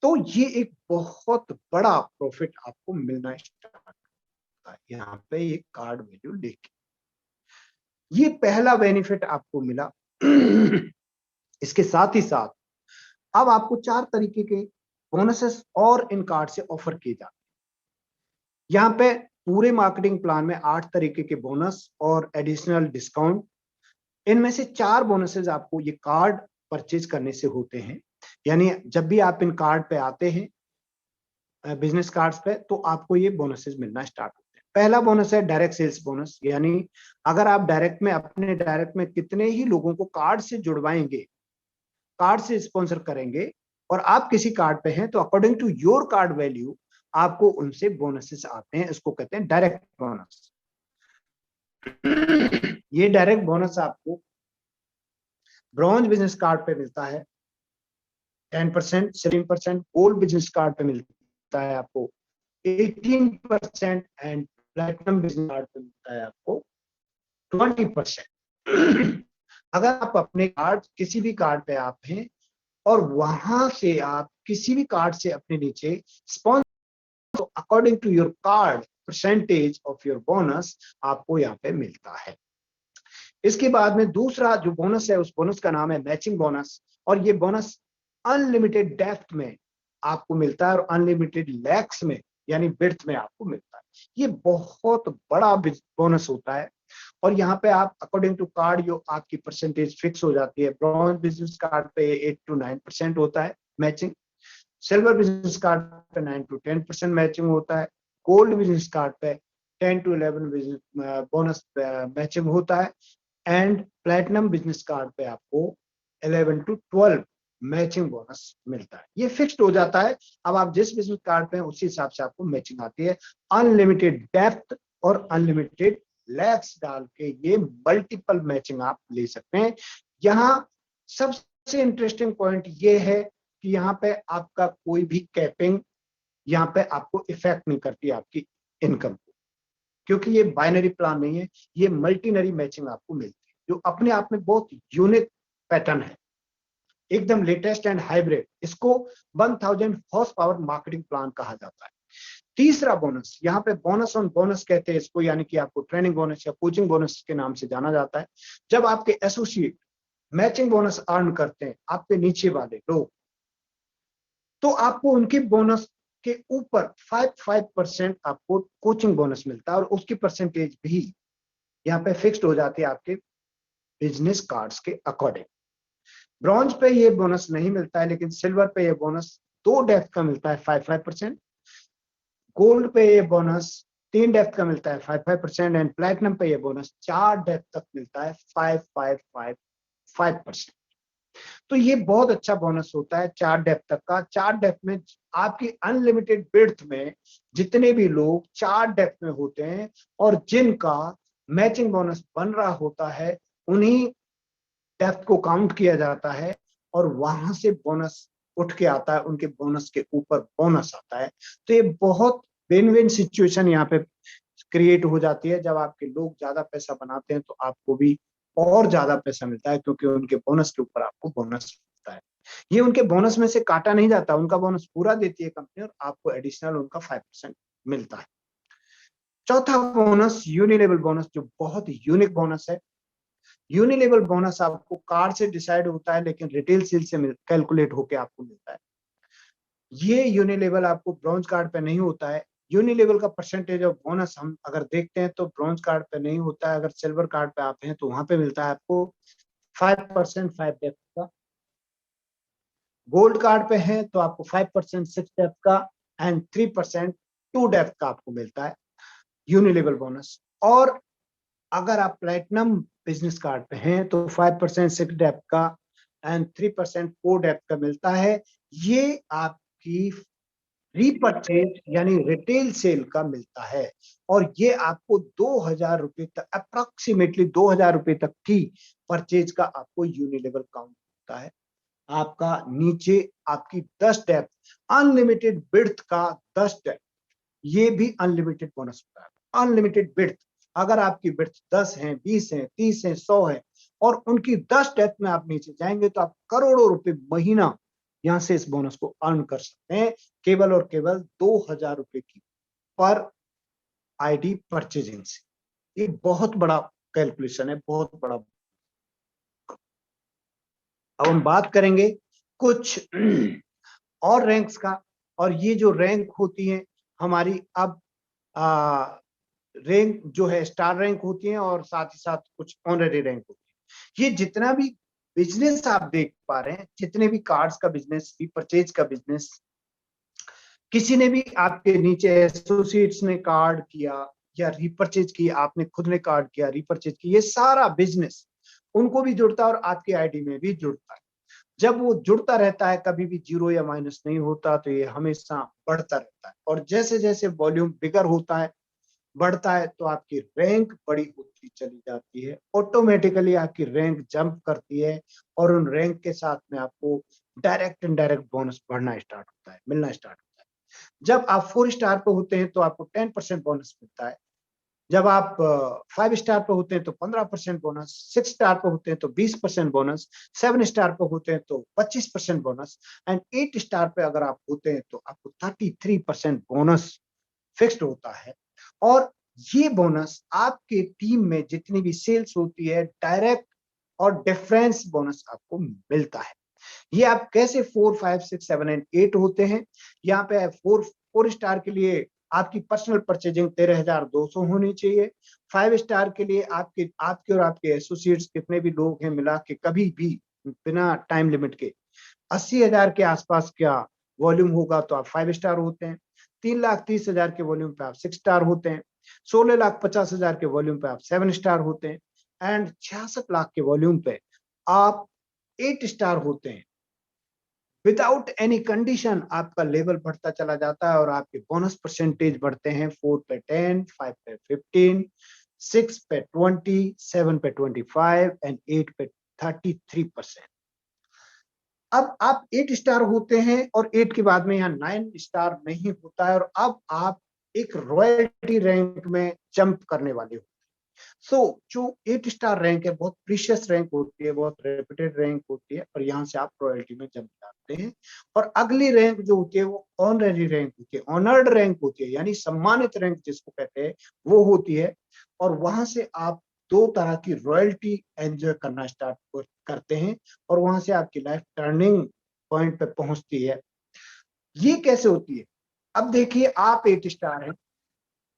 तो ये एक बहुत बड़ा प्रॉफिट आपको मिलना स्टार्ट होता है यहाँ पे एक कार्ड वैल्यू लेके। ये पहला बेनिफिट आपको मिला। इसके साथ ही साथ अब आपको 4 तरीके के बोनसेस और इन कार्ड से ऑफर किए जाते हैं। यहाँ पे पूरे मार्केटिंग प्लान में 8 तरीके के बोनस और एडिशनल डिस्काउंट, इनमें से 4 बोनसेस आपको ये कार्ड परचेज करने से होते हैं। यानी जब भी आप इन कार्ड पे आते हैं बिजनेस कार्ड्स पे तो आपको ये बोनसेस मिलना स्टार्ट होते हैं। पहला बोनस है डायरेक्ट सेल्स बोनस, यानी अगर आप अपने डायरेक्ट में कितने ही लोगों को कार्ड से जुड़वाएंगे, कार्ड से स्पॉन्सर करेंगे और आप किसी कार्ड पे हैं तो according to your card value आपको उनसे बोनसेस आते हैं, इसको कहते हैं डायरेक्ट बोनस। ये डायरेक्ट बोनस आपको ब्रॉन्ज बिजनेस कार्ड पे मिलता है 10%, 17%, गोल्ड बिजनेस कार्ड पे मिलता है आपको 18% एंड प्लैटिनम बिजनेस कार्ड पे मिलता है आपको 20%। अगर आप अपने कार्ड किसी भी कार्ड पे आप हैं और वहां से आप किसी भी कार्ड से अपने नीचे स्पॉन्सर, तो according to your card percentage of your bonus आपको यहाँ पे मिलता है। इसके बाद में दूसरा जो बोनस है उस बोनस का नाम है मैचिंग बोनस, और ये बोनस अनलिमिटेड डेप्थ में आपको मिलता है और अनलिमिटेड लैक्स में यानी बिड्थ में आपको मिलता है। ये बहुत बड़ा बोनस होता है और यहाँ पे आप अकॉर्डिंग टू कार्ड जो आपकी परसेंटेज फिक्स हो जाती है। ब्रॉन्ज बिजनेस कार्ड पे 8 to 9% होता है मैचिंग, सिल्वर बिजनेस कार्ड पे 9 to 10% मैचिंग होता है, गोल्ड बिजनेस कार्ड पे 10 to 11 बोनस मैचिंग होता है एंड प्लैटिनम बिजनेस कार्ड पे आपको 11 to 12 मैचिंग बोनस मिलता है। ये फिक्स्ड हो जाता है, अब आप जिस बिजनेस कार्ड पे हैं उसी हिसाब से आपको मैचिंग आती है। अनलिमिटेड डेप्थ और अनलिमिटेड लैक्स डाल के ये मल्टीपल मैचिंग आप ले सकते हैं। यहाँ सबसे इंटरेस्टिंग पॉइंट ये है कि यहाँ पे आपका कोई भी कैपिंग यहाँ पे आपको इफेक्ट नहीं करती आपकी इनकम को, क्योंकि ये बाइनरी प्लान नहीं है, ये मल्टीनरी मैचिंग आपको मिलती है जो अपने आप में बहुत यूनिक पैटर्न है, एकदम लेटेस्ट एंड हाइब्रिड। इसको 1000 हॉर्स पावर मार्केटिंग प्लान कहा जाता है। तीसरा बोनस, यहाँ पे बोनस ऑन बोनस कहते हैं इसको, यानी कि आपको ट्रेनिंग बोनस या कोचिंग बोनस के नाम से जाना जाता है। जब आपके एसोसिएट मैचिंग बोनस अर्न करते हैं, आपके नीचे वाले लोग तो आपको उनकी बोनस के ऊपर 5% आपको कोचिंग बोनस मिलता है और उसकी परसेंटेज भी यहाँ पे फिक्स्ड हो जाती है आपके बिजनेस कार्ड्स के अकॉर्डिंग। ब्रॉन्ज पे ये बोनस नहीं मिलता है, लेकिन सिल्वर पे ये बोनस 2 डेप्थ का मिलता है 5%। गोल्ड पे ये बोनस 3 डेप्थ का मिलता है 5% एंड प्लैटिनम पे ये बोनस 4 डेप्थ तक मिलता है 5%। तो ये बहुत अच्छा बोनस होता है 4 डेप्थ तक का। 4 डेप्थ में आपकी अनलिमिटेड विड्थ में जितने भी लोग 4 डेप्थ में होते हैं और जिनका मैचिंग बोनस बन रहा होता है, उन्हीं डेप्थ को काउंट किया जाता है और वहां से बोनस उठ के आता है, उनके बोनस के ऊपर बोनस आता है। तो ये बहुत विन विन सिचुएशन यहाँ पे क्रिएट हो जाती है। जब आपके लोग ज्यादा पैसा बनाते हैं तो आपको भी और ज्यादा पैसा मिलता है, क्योंकि उनके बोनस के ऊपर आपको बोनस मिलता है। ये उनके बोनस में से काटा नहीं जाता, उनका बोनस पूरा देती है कंपनी और आपको एडिशनल उनका 5% मिलता है। चौथा बोनस यूनिलेवल बोनस, जो बहुत यूनिक बोनस है। यूनिलेवल बोनस आपको कार्ड से डिसाइड होता है, लेकिन रिटेल सेल से कैलकुलेट होकर आपको मिलता है। ये यूनिलेवल आपको ब्रॉन्ज कार्ड पे नहीं होता है। यूनिलेवल का परसेंटेज ऑफ बोनस हम अगर देखते हैं तो ब्रॉन्ज कार्ड पे नहीं होता है। अगर सिल्वर कार्ड पे आप हैं तो वहां पे मिलता है आपको 5% 5 डेप्थ का। गोल्ड कार्ड पे हैं तो आपको 5% 6 डेप्थ का एंड 3% 2 डेप्थ का आपको मिलता है यूनिलेवल बोनस। और अगर आप प्लेटिनम बिजनेस कार्ड पे हैं तो 5% 6 डेप्थ का एंड 3% 4 डेप्थ का मिलता है। ये आपकी रीपरचेज यानी रिटेल सेल का मिलता है और ये आपको 2,000 रुपए तक, अप्रोक्सीमेटली 2,000 रुपए तक की परचेज का आपको यूनिलेवल काउंट होता है। आपका नीचे आपकी 10 डेप्थ, अनलिमिटेड बिड्थ का 10 डेप्थ, ये भी अनलिमिटेड बोनस होता है। अनलिमिटेड बिड्थ, अगर आपकी बिड्थ 10 है, 20 है, 30 है, 100 है और उनकी 10 डेप्थ में आप नीचे जाएंगे तो आप करोड़ों रुपए महीना यहां से इस बोनस को अर्न कर सकते हैं, केवल और केवल 2,000 रुपए की पर आईडी परचेजिंग से। ये बहुत बड़ा कैलकुलेशन है, बहुत बड़ा। अब हम बात करेंगे कुछ और रैंक्स का। और ये जो रैंक होती है हमारी, अब रैंक जो है स्टार रैंक होती है और साथ ही साथ कुछ ऑनररी रैंक होती है। ये जितना भी बिजनेस आप देख पा रहे हैं, जितने भी कार्ड्स का बिजनेस, परचेज का बिजनेस, किसी ने भी आपके नीचे एसोसिएट्स ने कार्ड किया या रिपर्चेज किया, आपने खुद ने कार्ड किया, रिपर्चेज किया, ये सारा बिजनेस उनको भी जुड़ता है और आपकी आईडी में भी जुड़ता है। जब वो जुड़ता रहता है, कभी भी जीरो या माइनस नहीं होता, तो ये हमेशा बढ़ता रहता है। और जैसे जैसे वॉल्यूम बिगर होता है, बढ़ता है, तो आपकी रैंक बड़ी होती चली जाती है। ऑटोमेटिकली आपकी रैंक जंप करती है और उन रैंक के साथ में आपको डायरेक्ट इनडायरेक्ट बोनस बढ़ना स्टार्ट होता है, मिलना स्टार्ट होता है। जब आप 4 स्टार पे होते हैं तो आपको 10% बोनस मिलता है। जब आप 5 स्टार पे होते हैं तो 15% बोनस, 6 स्टार पे होते हैं तो 20% बोनस, 7 स्टार पे होते हैं तो 25% बोनस एंड 8 स्टार पे अगर आप होते हैं तो आपको 33% बोनस फिक्स्ड होता है। और ये बोनस आपके टीम में जितनी भी सेल्स होती है, डायरेक्ट और डिफरेंस बोनस आपको मिलता है। ये आप कैसे 4, 5, 6, 7 एंड 8 होते हैं। यहाँ पे 4 स्टार के लिए आपकी पर्सनल परचेजिंग 13,200 होनी चाहिए। 5 स्टार के लिए आपके आपके और आपके एसोसिएट्स कितने भी लोग हैं मिला के कभी भी बिना टाइम लिमिट के 80,000 के आसपास का वॉल्यूम होगा तो आप 5 स्टार होते हैं। 3,30,000 के वॉल्यूम पे आप 6 स्टार होते हैं। 16,50,000 के वॉल्यूम पे आप 7 स्टार होते हैं एंड 66 लाख के वॉल्यूम पे आप 8 स्टार होते हैं। विदाउट एनी कंडीशन आपका लेवल बढ़ता चला जाता है और आपके बोनस परसेंटेज बढ़ते हैं। 4 पे 10, 5 पे 15, 6 पे 20, 7 पे 25 एंड 8 पे 33%। अब आप 8 स्टार होते हैं और 8 के बाद में यहाँ 9 स्टार नहीं होता है और अब आप एक रॉयल्टी रैंक में जंप करने वाले हो। सो जो 8 स्टार रैंक है बहुत प्रीशियस रैंक होती है, बहुत रेपुटेड रैंक होती है और यहाँ से आप रॉयल्टी में जंप जाते हैं। और अगली रैंक जो होती है वो ऑनररी रैंक होती है, ऑनर्ड रैंक होती है, यानी सम्मानित रैंक जिसको कहते हैं वो होती है। और वहां से आप 2 तरह की रॉयल्टी एंजॉय करना स्टार्ट करते हैं और वहां से आपकी लाइफ टर्निंग पॉइंट पे पहुंचती है। ये कैसे होती है? अब देखिए, आप 8 स्टार हैं,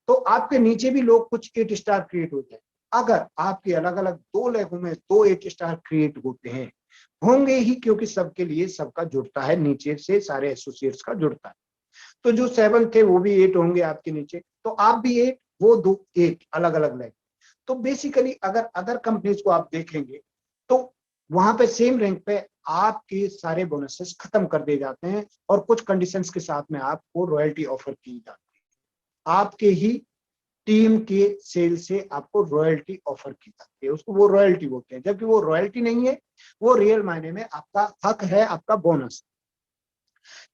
तो आपके नीचे भी लोग कुछ 8 स्टार क्रिएट होते हैं। अगर आपके अलग अलग 2 लेगों में 2 8 स्टार क्रिएट होते हैं, होंगे ही, क्योंकि सबके लिए सबका जुड़ता है, नीचे से सारे एसोसिएट्स का जुड़ता है। तो जो 7 थे वो भी 8 होंगे आपके नीचे, तो आप भी 8, वो 2 8 अलग अलग लेग। तो बेसिकली अगर अदर कंपनीज को आप देखेंगे, तो वहां पे सेम रैंक पे आपके सारे बोनसेस खत्म कर दिए जाते हैं, और कुछ कंडीशंस के साथ में आपको रॉयल्टी ऑफर की जाती है। आपके ही टीम के सेल से आपको रॉयल्टी ऑफर की जाती है, उसको वो रॉयल्टी बोलते हैं, जबकि वो रॉयल्टी नहीं है, वो रियल मायने में आपका हक है, आपका बोनस।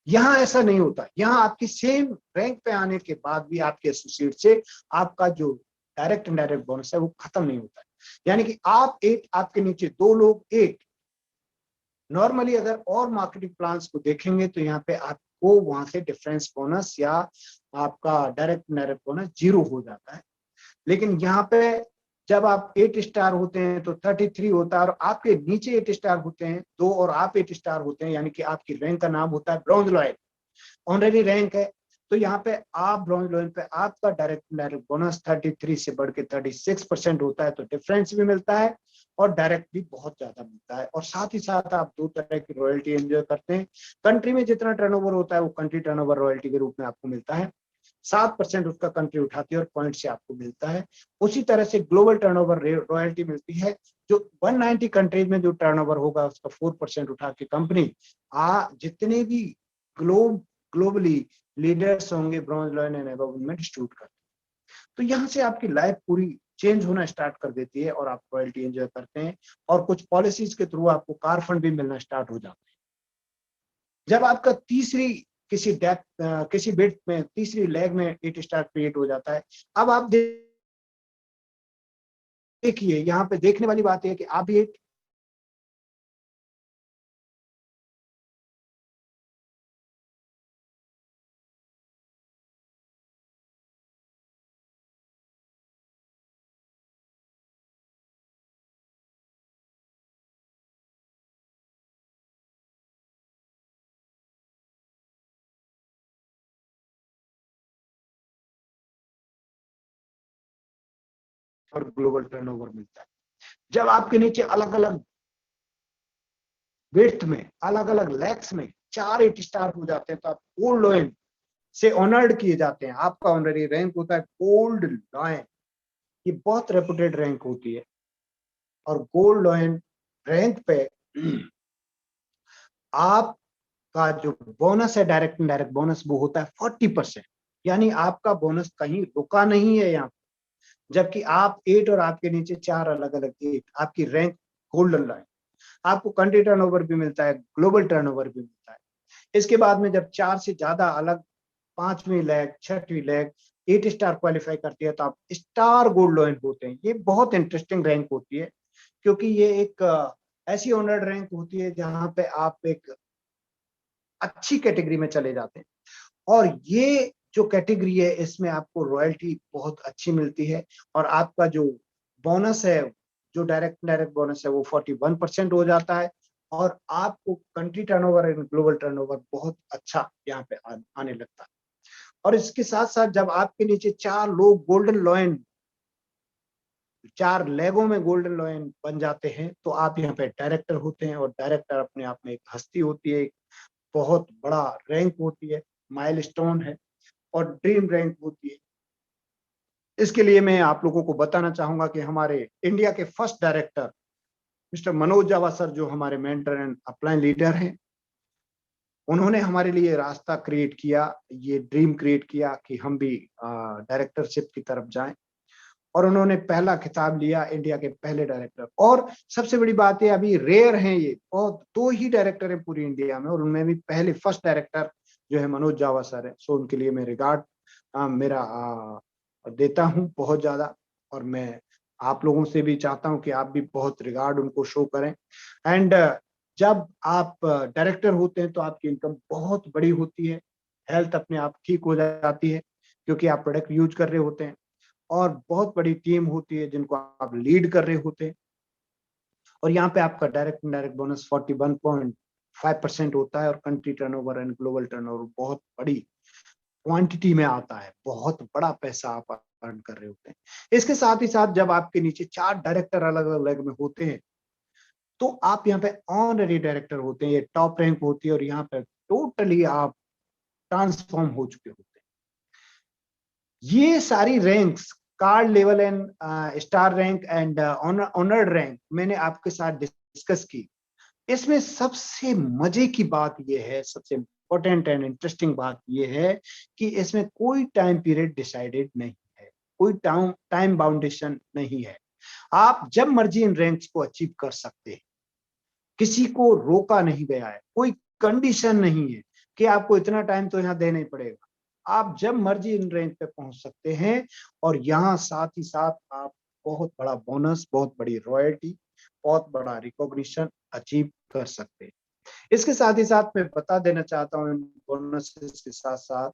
यहाँ ऐसा नहीं होता, यहाँ आपकी सेम रैंक पे आने के बाद भी आपके एसोसिएट से आपका जो डायरेक्ट इनडायरेक्ट बोनस है वो खत्म नहीं होता है। यानी कि आप 8, आपके नीचे 2 लोग 8। नॉर्मली अगर और मार्केटिंग प्लान्स को देखेंगे तो यहाँ पे आपको वहां से डिफरेंस बोनस या आपका डायरेक्ट इनडायरेक्ट बोनस 0 हो जाता है। लेकिन यहाँ पे जब आप 8 स्टार होते हैं तो 33 होता है, और आपके नीचे 8 स्टार होते हैं 2, और आप 8 स्टार होते हैं, यानी कि आपकी रैंक का नाम होता है ब्रॉन्ज लॉयल, ऑनरेडी रैंक है। तो यहाँ पे आप ब्रॉन्ज लॉयल पे आपका डायरेक्ट डायरेक्ट बोनस 33 से बढ़ के 36% होता है, तो डिफरेंस भी मिलता है और डायरेक्ट भी बहुत ज्यादा मिलता है। और साथ ही साथ आप 2 तरह की रॉयल्टी एंजॉय करते हैं। कंट्री में जितना टर्नओवर होता है वो कंट्री टर्नओवर रॉयल्टी के रूप में आपको मिलता है, 7% उसका कंट्री उठाती है और पॉइंट से आपको मिलता है। उसी तरह से ग्लोबल टर्नओवर रॉयल्टी मिलती है, जो 190 कंट्रीज में जो टर्नओवर होगा उसका 4% उठा के कंपनी जितने भी ग्लोबली लीडर्स होंगे ब्रॉन्ज लॉयल एंड अबव उनमें डिस्ट्रीब्यूट करते हैं। तो यहाँ से आपकी लाइफ पूरी चेंज होना स्टार्ट कर देती है और आप रॉयल्टी एंजॉय करते हैं, और कुछ पॉलिसीज के थ्रू आपको कार फंड भी मिलना स्टार्ट हो जाता है। जब आपका तीसरी किसी बिट में तीसरी लेग में 8 स्टार क्रिएट हो जाता है, अब आप देखिए, यहाँ पे देखने वाली बात है कि आप भी एक और ग्लोबल टर्नओवर मिलता है। जब आपके नीचे अलग अलग विड्थ में, अलग अलग लेग्स में 4 8 स्टार हो जाते हैं, तो आप गोल्ड लॉयन से ऑनर्ड किए जाते हैं। आपका ऑनररी रैंक होता है गोल्ड लॉयन। ये बहुत रेपुटेड रैंक होती है, और गोल्ड लॉयन रैंक पे आपका जो बोनस है, डायरेक्ट इनडायरेक्ट बोनस, वो होता है 40%। यानी आपका बोनस कहीं रुका नहीं है यहाँ, जबकि आप 8 और आपके नीचे 4 अलग अलग 8, आपकी रैंक गोल्डन लाइन। आपको कंट्री टर्नओवर भी मिलता है, ग्लोबल टर्नओवर भी मिलता है। इसके बाद में जब 4 से ज्यादा अलग 5वीं लेग 6वीं लेग 8 स्टार क्वालिफाई करती है, तो आप स्टार गोल्ड लॉयन होते हैं। ये बहुत इंटरेस्टिंग रैंक होती है, क्योंकि ये एक ऐसी ऑनर्ड रैंक होती है जहां पे आप एक अच्छी कैटेगरी में चले जाते हैं। और ये जो कैटेगरी है, इसमें आपको रॉयल्टी बहुत अच्छी मिलती है, और आपका जो बोनस है, जो डायरेक्ट डायरेक्ट बोनस है, वो 41% हो जाता है, और आपको country turnover and global turnover बहुत अच्छा यहाँ पे आने लगता है। और इसके साथ साथ जब आपके नीचे 4 लोग गोल्डन लॉयन, 4 लेगों में गोल्डन लॉयन बन जाते हैं, तो आप यहाँ पे डायरेक्टर होते हैं, और डायरेक्टर अपने आप में एक हस्ती होती है, एक बहुत बड़ा रैंक होती है, माइलस्टोन है, और ड्रीम रैंक होती है। इसके लिए मैं आप लोगों को बताना चाहूंगा कि हमारे इंडिया के फर्स्ट डायरेक्टर मिस्टर मनोज जावा सर, जो हमारे मेंटर एंड अपलाइन लीडर हैं, उन्होंने हमारे लिए रास्ता क्रिएट किया, ये ड्रीम क्रिएट किया कि हम भी डायरेक्टरशिप की तरफ जाएं, और उन्होंने पहला खिताब लिया, इंडिया के पहले डायरेक्टर। और सबसे बड़ी बात है, अभी रेयर हैं ये, बहुत 2 ही डायरेक्टर हैं पूरी इंडिया में, और उनमें भी पहले फर्स्ट डायरेक्टर जो है मनोज जावा सर है। सो उनके लिए मैं रिगार्ड मेरा देता हूं बहुत ज्यादा, और मैं आप लोगों से भी चाहता हूं कि आप भी बहुत रिगार्ड उनको शो करें। एंड जब आप डायरेक्टर होते हैं तो आपकी इनकम बहुत बड़ी होती है, हेल्थ अपने आप ठीक हो जाती है, क्योंकि आप प्रोडक्ट यूज कर रहे होते हैं, और बहुत बड़ी टीम होती है जिनको आप लीड कर रहे होते हैं। और यहाँ पे आपका डायरेक्ट इनडायरेक्ट बोनस 5% होता है और country turnover and global turnover बहुत बड़ी क्वांटिटी में आता है, बहुत बड़ा पैसा आप अर्न कर रहे होते हैं। इसके साथ ही साथ जब आपके नीचे 4 डायरेक्टर अलग-अलग में होते हैं, तो आप यहाँ पे ऑनररी डायरेक्टर होते हैं, ये टॉप रैंक होती है और यहाँ पे टोटली आप ट्रांसफॉर्म हो चुके होते हैं। ये सारी ranks card level and star rank and honoured rank मैंने आपके साथ डिस्कस की। इसमें सबसे मजे की बात यह है, सबसे इंपॉर्टेंट एंड इंटरेस्टिंग बात यह है कि इसमें कोई टाइम पीरियड डिसाइडेड नहीं है, कोई टाइम बाउंडेशन नहीं है। आप जब मर्जी इन रैंक्स को अचीव कर सकते हैं, किसी को रोका नहीं गया है, कोई कंडीशन नहीं है कि आपको इतना टाइम तो यहाँ देना ही पड़ेगा। आप जब मर्जी इन रैंक पे पहुंच सकते हैं और यहाँ साथ ही साथ आप बहुत बड़ा बोनस, बहुत बड़ी रॉयल्टी, बहुत बड़ा रिकॉग्निशन अचीव कर सकते हैं। इसके साथ ही साथ मैं बता देना चाहता हूँ, इन बोनसेस के साथ साथ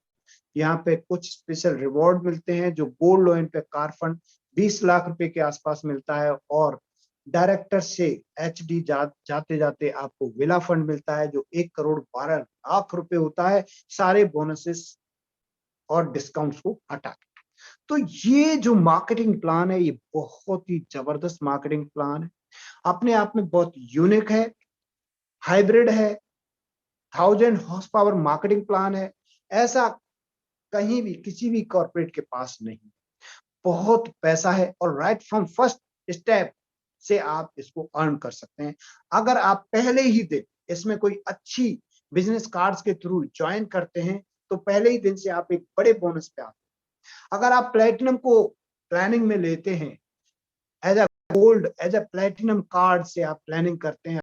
यहाँ पे कुछ स्पेशल रिवॉर्ड मिलते हैं, जो गोल्ड लोन पे कार फंड 20 लाख रुपए के आसपास मिलता है और डायरेक्टर से एचडी जाते जाते आपको विला फंड मिलता है जो 1 करोड़ 12 लाख रुपए होता है, सारे बोनसेस और डिस्काउंट्स को हटा के। तो ये जो मार्केटिंग प्लान है, ये बहुत ही जबरदस्त मार्केटिंग प्लान है, अपने आप में बहुत यूनिक है, हाइब्रिड है, 1000 हॉर्स पावर मार्केटिंग प्लान है। ऐसा कहीं भी किसी भी कॉर्पोरेट के पास नहीं। बहुत पैसा है और राइट फ्रॉम फर्स्ट स्टेप से आप इसको अर्न कर सकते हैं। अगर आप पहले ही दिन इसमें कोई अच्छी बिजनेस कार्ड्स के थ्रू ज्वाइन करते हैं, तो पहले ही दिन से आप एक बड़े बोनस पे आते हैं। अगर आप प्लेटिनम को प्लानिंग में लेते हैं, as a gold, as a platinum card से आप प्लानिंग करते हैं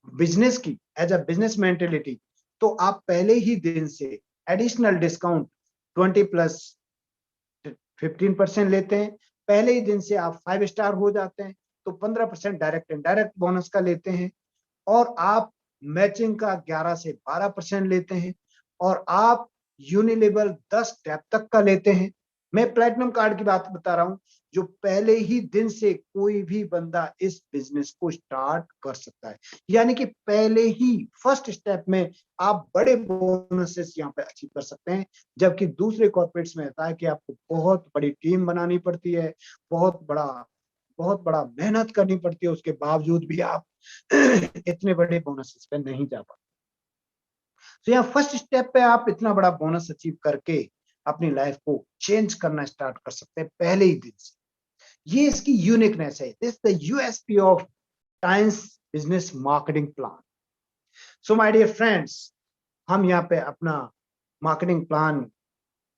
बिजनेस की, एज अ बिजनेस मेंटेलिटी, तो आप पहले ही दिन से एडिशनल डिस्काउंट 20 प्लस 15% लेते हैं। पहले ही दिन से आप 5 स्टार हो जाते हैं, तो 15% डायरेक्ट इनडायरेक्ट बोनस का लेते हैं और आप मैचिंग का 11 से 12% लेते हैं और आप यूनिलेवल 10 टैप तक का लेते हैं। मैं प्लेटिनम कार्ड की बात बता रहा हूं, जो पहले ही दिन से कोई भी बंदा इस बिजनेस को स्टार्ट कर सकता है। यानी कि पहले ही फर्स्ट स्टेप में आप बड़े बोनसेस यहाँ पे अचीव कर सकते हैं, जबकि दूसरे कॉर्पोरेट्स में होता है कि आपको बहुत बड़ी टीम बनानी पड़ती है, बहुत बड़ा मेहनत करनी पड़ती है, उसके बावजूद भी आप इतने बड़े बोनसेस पे नहीं जा पाते। तो यहाँ फर्स्ट स्टेप पे आप इतना बड़ा बोनस अचीव करके अपनी लाइफ को चेंज करना स्टार्ट कर सकते हैं पहले ही दिन से। ये इसकी यूनिकनेस है, this the USP of Times business marketing plan. So my dear friends, हम यहाँ पे अपना मार्केटिंग प्लान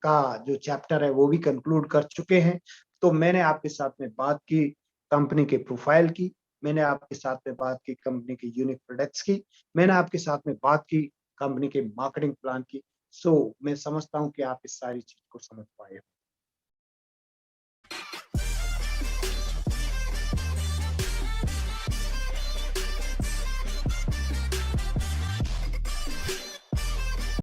का जो चैप्टर है वो भी कंक्लूड कर चुके हैं। तो मैंने आपके साथ में बात की कंपनी के प्रोफाइल की, मैंने आपके साथ में बात की कंपनी के यूनिक प्रोडक्ट्स की, मैंने आपके साथ में बात की कंपनी के मार्केटिंग प्लान की। सो मैं समझता हूं कि आप इस सारी चीज को समझ पाए।